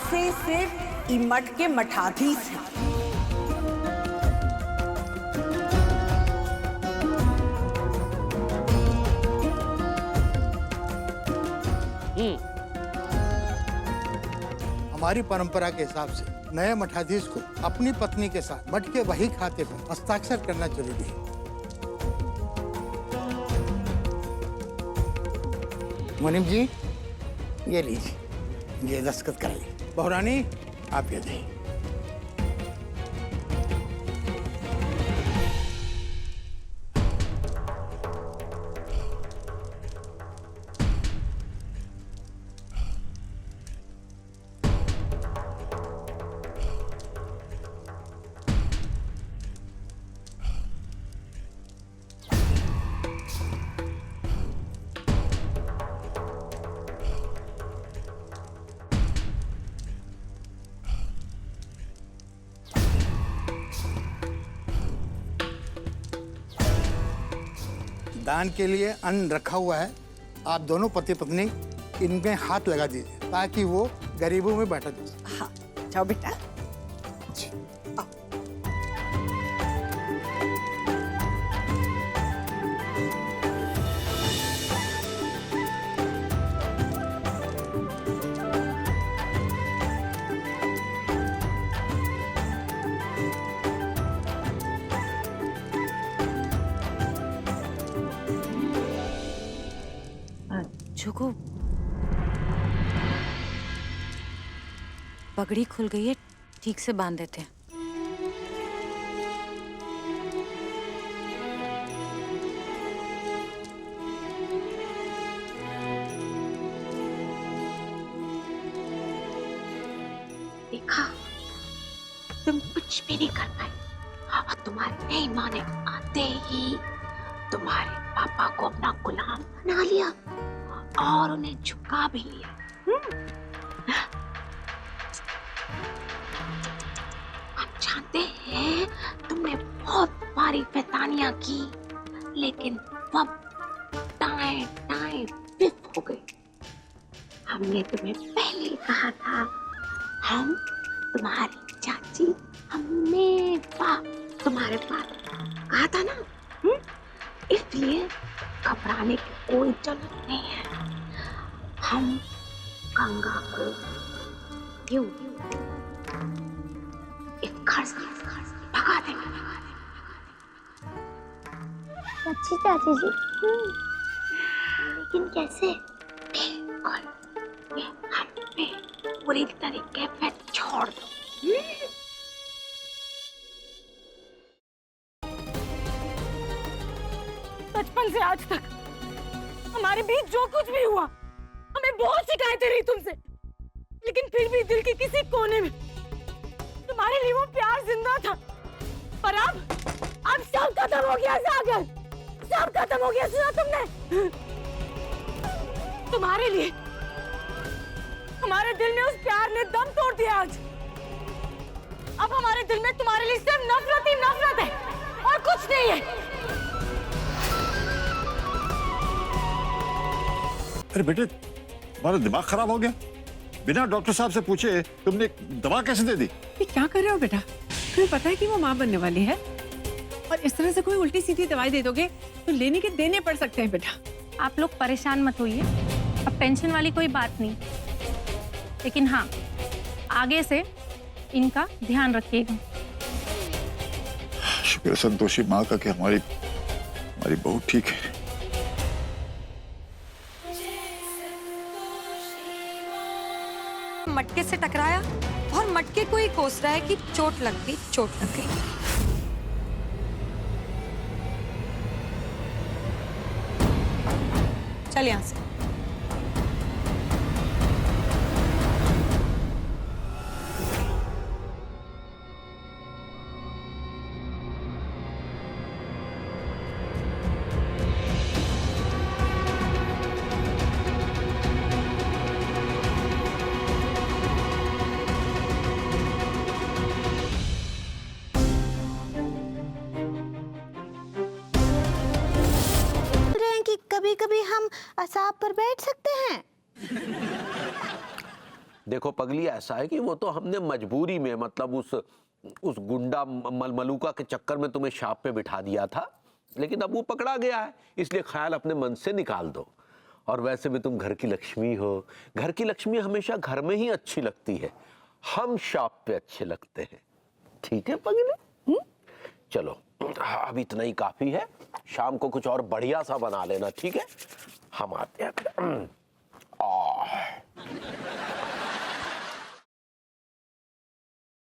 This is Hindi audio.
से सिर्फ इमट के मठाधीश हैं। हमारी परंपरा के हिसाब से नए मठाधीश को अपनी पत्नी के साथ मठ के वही खाते पर हस्ताक्षर करना जरूरी है। मुनीम जी, ये लीजिए, ये दस्तखत कराइए। बहुरानी, आप ये दें। दान के लिए अन्न रखा हुआ है, आप दोनों पति पत्नी इनमें हाथ लगा दीजिए ताकि वो गरीबों में बांटा जा सके। हाँ, जाओ बेटा। जुगू, पगड़ी खुल गई है, ठीक से बांध देते हैं। देखा, तुम कुछ भी नहीं कर पाई और तुम्हारी नई माँ ने आते ही तुम्हारे पापा को अपना गुलाम बना लिया और उन्हें झुका भी लिया। हम जानते हैं तुमने बहुत बारी फैतानियां की, लेकिन अब टाइम टाइम फिट हो गई। हमने तुम्हें पहले ही कहा था, हम तुम्हारी चाची हमेशा तुम्हारे पास कहा था ना। इसलिए घबराने की कोई जरूरत नहीं है। हम गंगा को यूं इस घर से भगा देंगे। अच्छी चाची जी। लेकिन कैसे? बिल्कुल, ये हम पे पूरी तरीके पे छोड़ दो। बचपन से आज तक हमारे बीच जो कुछ भी हुआ, हमें बहुत शिकायतें रही तुमसे, लेकिन फिर भी दिल के किसी कोने में तुम्हारे लिए वो प्यार जिंदा था। और अब सब खत्म हो गया सागर, सब खत्म हो गया। सुना तुमने? तुम्हारे लिए हमारे दिल में उस प्यार ने दम तोड़ दिया आज। अब हमारे दिल में तुम्हारे लिए सिर्फ नफरत ही नफरत है और कुछ नहीं है। अरे बेटे, तुम्हारा दिमाग खराब हो गया? बिना डॉक्टर साहब से पूछे तुमने दवा कैसे दे दी? ये क्या कर रहे हो बेटा? तुम्हें पता है कि वो माँ बनने वाली है, और इस तरह से कोई उल्टी सीधी दवाई दे दोगे तो लेने के देने पड़ सकते हैं बेटा। आप लोग परेशान मत होइए, अब टेंशन वाली कोई बात नहीं, लेकिन हाँ, आगे से इनका ध्यान रखिएगा। शुक्र है संतोषी माँ का कि हमारी बहू ठीक है। मटके से टकराया और मटके को ही कोस रहा है कि चोट लग गई, चोट लग गई। चल यहां से। कभी कभी हम असाब पर बैठ सकते हैं। देखो पगली, ऐसा है कि वो तो हमने मजबूरी में, मतलब उस गुंडा मलूका के चक्कर में तुम्हें शाप पे बिठा दिया था, लेकिन अब वो पकड़ा गया है, इसलिए ख्याल अपने मन से निकाल दो। और वैसे भी तुम घर की लक्ष्मी हो, घर की लक्ष्मी हमेशा घर में ही अच्छी लगती है, हम शाप पे अच्छे लगते हैं। ठीक है पगली? चलो अब इतना ही काफी है, शाम को कुछ और बढ़िया सा बना लेना, ठीक है? हम आते हैं।